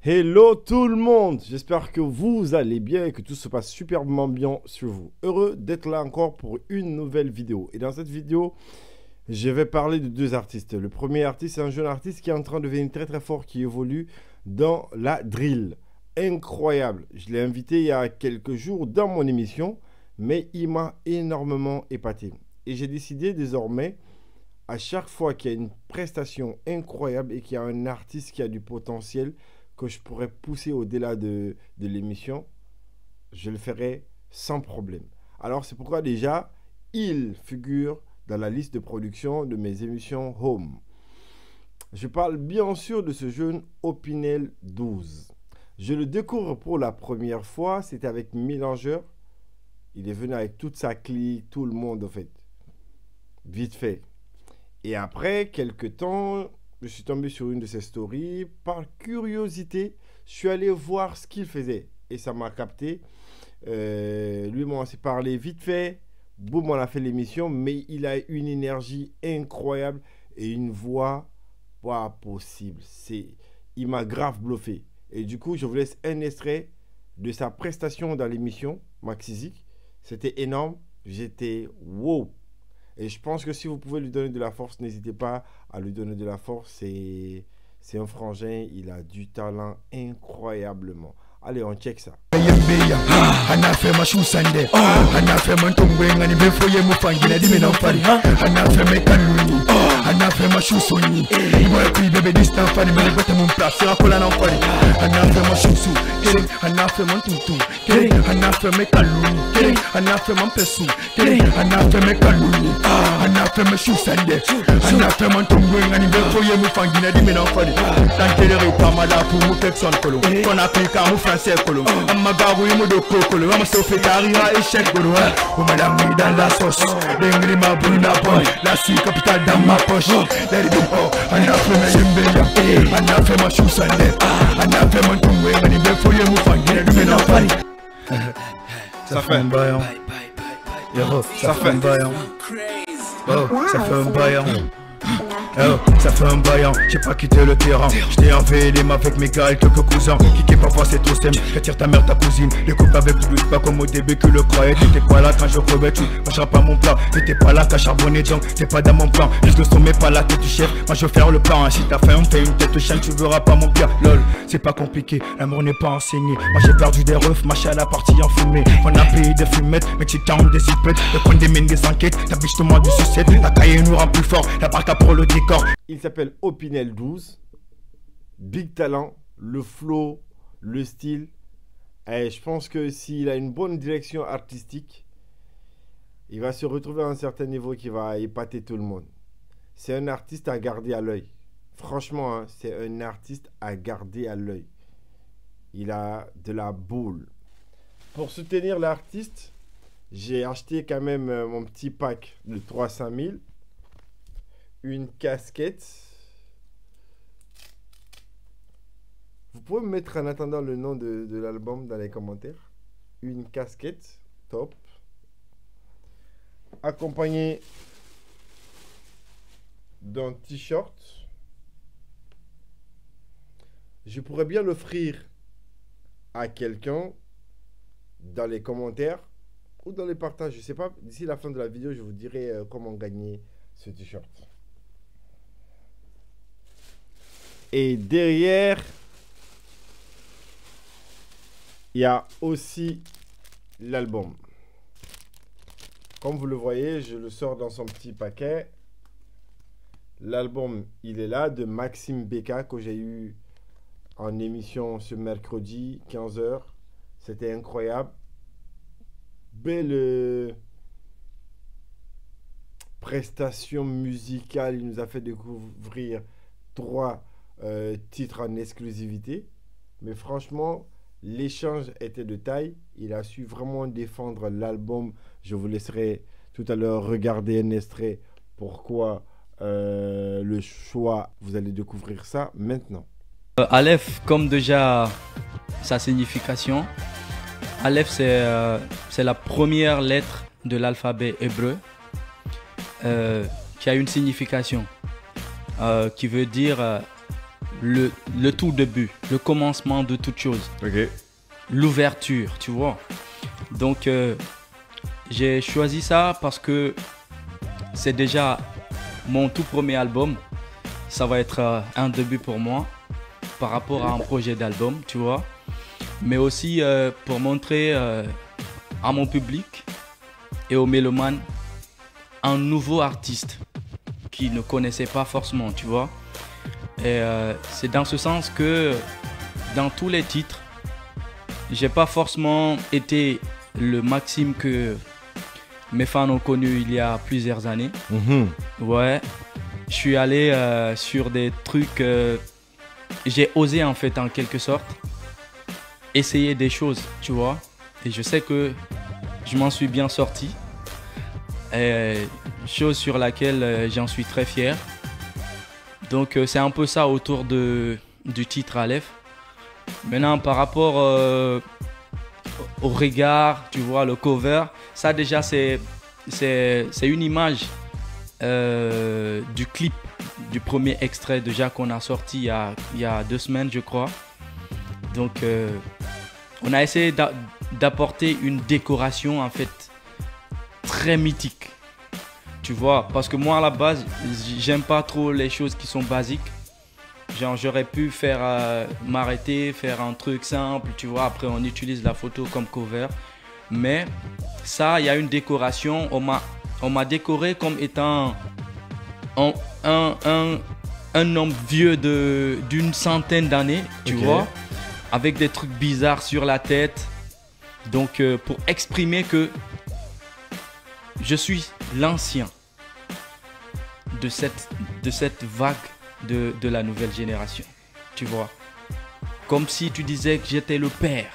Hello tout le monde, j'espère que vous allez bien et que tout se passe superbement bien sur vous. Heureux d'être là encore pour une nouvelle vidéo. Et dans cette vidéo, je vais parler de deux artistes. Le premier artiste, c'est un jeune artiste qui est en train de devenir très très fort, qui évolue dans la drill. Incroyable, je l'ai invité il y a quelques jours dans mon émission, mais il m'a énormément épaté. Et j'ai décidé désormais, à chaque fois qu'il y a une prestation incroyable et qu'il y a un artiste qui a du potentiel que je pourrais pousser au-delà de l'émission, je le ferai sans problème. Alors c'est pourquoi déjà, il figure dans la liste de production de mes émissions Home. Je parle bien sûr de ce jeune Opinel 12. Je le découvre pour la première fois, c'était avec Mélangeur. Il est venu avec toute sa clique, tout le monde en fait. Vite fait. Et après quelques temps, je suis tombé sur une de ses stories. Par curiosité, je suis allé voir ce qu'il faisait. Et ça m'a capté. Lui, moi, on s'est parlé vite fait. Boum, on a fait l'émission. Mais il a une énergie incroyable et une voix pas possible. Il m'a grave bluffé. Et du coup, je vous laisse un extrait de sa prestation dans l'émission Maxizik. C'était énorme. J'étais wow. Et je pense que si vous pouvez lui donner de la force, n'hésitez pas à lui donner de la force. C'est un frangin, il a du talent incroyablement. Allez, on check ça. Ça fait un bail, ça fait un bail, ça fait un bail. Ça fait un baillant, j'ai pas quitté le terrain. J'étais en VLM avec mes gars et quelques cousins. Kiki parfois c'est trop stem, retire ta mère ta cousine. Les couples avec plus, pas comme au début que le croyais. T'étais pas là quand je crevais tout, mangeras pas mon plat. T'étais pas là quand charbonné donc t'es pas dans mon plan. Je le sommets pas la tête du chef, moi je veux faire le plan. Si t'as faim, on fait une tête de chien, tu verras pas mon pire. Lol, c'est pas compliqué, l'amour n'est pas enseigné. Moi j'ai perdu des refs, ma à la partie en fumée. On a payé des fumettes, Mexicain des zipettes. Le coin des mines des enquêtes, ta biche te demande du sucette. La cahier nous rend plus fort, la barca pour le décor. Il s'appelle Opinel 12. Big talent, le flow, le style. Et je pense que s'il a une bonne direction artistique, il va se retrouver à un certain niveau qui va épater tout le monde. C'est un artiste à garder à l'œil. Franchement, hein, c'est un artiste à garder à l'œil. Il a de la boule. Pour soutenir l'artiste, j'ai acheté quand même mon petit pack de 300 000. Une casquette. Vous pouvez me mettre en attendant le nom de l'album dans les commentaires. Une casquette, top. Accompagné d'un t-shirt. Je pourrais bien l'offrir à quelqu'un dans les commentaires ou dans les partages. Je ne sais pas, d'ici la fin de la vidéo, je vous dirai comment gagner ce t-shirt. Et derrière, il y a aussi l'album. Comme vous le voyez, je le sors dans son petit paquet. L'album, il est là, de Maxime Beka, que j'ai eu en émission ce mercredi, 15 h. C'était incroyable. Belle prestation musicale. Il nous a fait découvrir 3 titres en exclusivité, mais franchement l'échange était de taille. Il a su vraiment défendre l'album. Je vous laisserai tout à l'heure regarder un extrait pourquoi le choix. Vous allez découvrir ça maintenant. Aleph, comme déjà sa signification, Aleph c'est la première lettre de l'alphabet hébreu qui a une signification qui veut dire le tout début, le commencement de toute chose. Ok. L'ouverture, tu vois. Donc, j'ai choisi ça parce que c'est déjà mon tout premier album. Ça va être un début pour moi par rapport à un projet d'album, tu vois. Mais aussi pour montrer à mon public et aux mélomanes un nouveau artiste qui ne connaissait pas forcément, tu vois. Et c'est dans ce sens que dans tous les titres, j'ai pas forcément été le Maxime que mes fans ont connu il y a plusieurs années. Ouais, je suis allé sur des trucs, j'ai osé en fait en quelque sorte essayer des choses, tu vois. Et je sais que je m'en suis bien sorti. Et chose sur laquelle j'en suis très fier. Donc c'est un peu ça autour du titre Aleph. Maintenant par rapport au regard, tu vois, le cover, ça déjà c'est une image du clip du premier extrait déjà qu'on a sorti il y a 2 semaines je crois. Donc on a essayé d'apporter une décoration en fait très mythique. Tu vois, parce que moi à la base, j'aime pas trop les choses qui sont basiques. Genre j'aurais pu m'arrêter, faire un truc simple, tu vois, après on utilise la photo comme cover. Mais ça, il y a une décoration, on m'a décoré comme étant un homme vieux d'une centaine d'années, tu vois, avec des trucs bizarres sur la tête. Donc pour exprimer que je suis l'ancien de cette vague de la nouvelle génération, tu vois. Comme si tu disais que j'étais le père.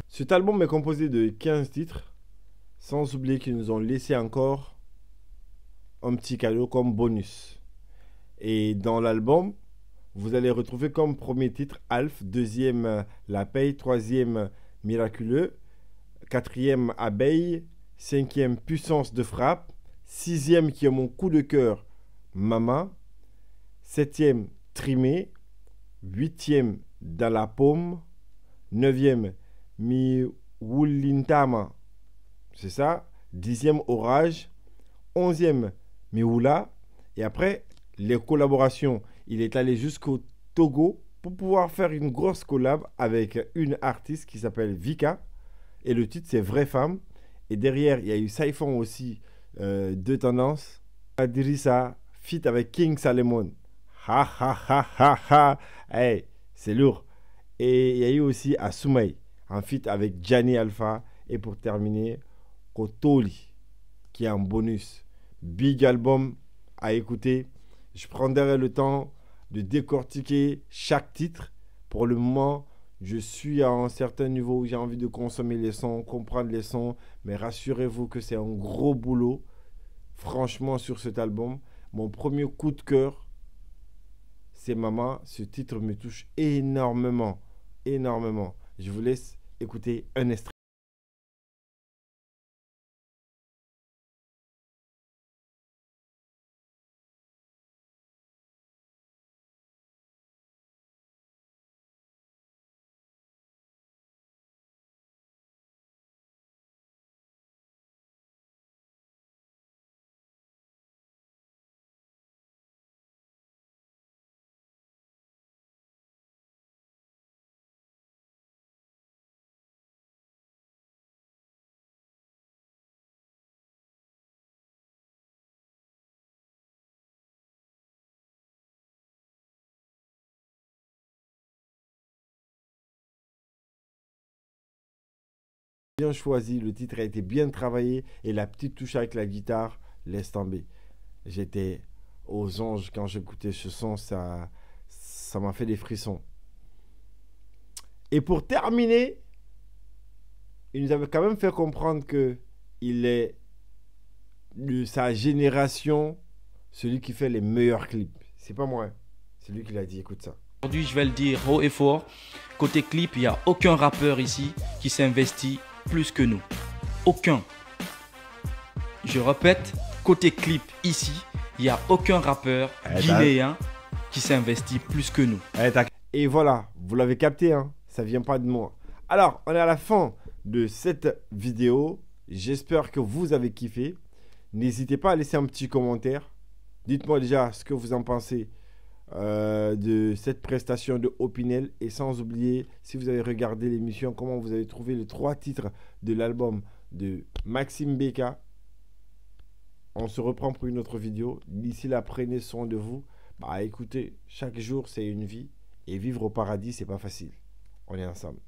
Cet album est composé de 15 titres, sans oublier qu'ils nous ont laissé encore un petit cadeau comme bonus. Et dans l'album, vous allez retrouver comme premier titre Alf, deuxième La Paye, troisième Miraculeux, quatrième Abeille, cinquième Puissance de frappe, sixième qui est mon coup de cœur Mama, septième Trimé, huitième Dans la paume, neuvième Mi Wulintama, c'est ça, dixième Orage, onzième Mioula, et après les collaborations, il est allé jusqu'au Togo pour pouvoir faire une grosse collab avec une artiste qui s'appelle Vika, et le titre c'est Vraie Femme. Et derrière, il y a eu Saifon aussi, Deux Tendances. Adrissa, feat avec King Salemon. Ha ha ha ha ha. Hey, c'est lourd. Et il y a eu aussi Asumay, un feat avec Gianni Alpha. Et pour terminer, Kotoli, qui est un bonus. Big album à écouter. Je prendrai le temps de décortiquer chaque titre. Pour le moment, je suis à un certain niveau où j'ai envie de consommer les sons, comprendre les sons, mais rassurez-vous que c'est un gros boulot, franchement, sur cet album. Mon premier coup de cœur, c'est Mama. Ce titre me touche énormément, énormément. Je vous laisse écouter un extrait. Bien choisi, le titre a été bien travaillé et la petite touche avec la guitare, laisse tomber. J'étais aux anges quand j'écoutais ce son, ça m'a fait des frissons. Et pour terminer, il nous avait quand même fait comprendre que il est de sa génération celui qui fait les meilleurs clips. C'est pas moi, c'est lui qui l'a dit, écoute ça. Aujourd'hui, je vais le dire haut et fort, côté clip, il n'y a aucun rappeur ici qui s'investit plus que nous. Aucun. Je répète, côté clip ici, il n'y a aucun rappeur guinéen qui s'est investi plus que nous. Et voilà, vous l'avez capté, hein, ça vient pas de moi. Alors, on est à la fin de cette vidéo. J'espère que vous avez kiffé. N'hésitez pas à laisser un petit commentaire. Dites-moi déjà ce que vous en pensez de cette prestation de Opinel. Et sans oublier, si vous avez regardé l'émission, comment vous avez trouvé les 3 titres de l'album de Maxime Beka. On se reprend pour une autre vidéo. D'ici là, prenez soin de vous. Bah écoutez, chaque jour c'est une vie. Et vivre au paradis, c'est pas facile. On est ensemble.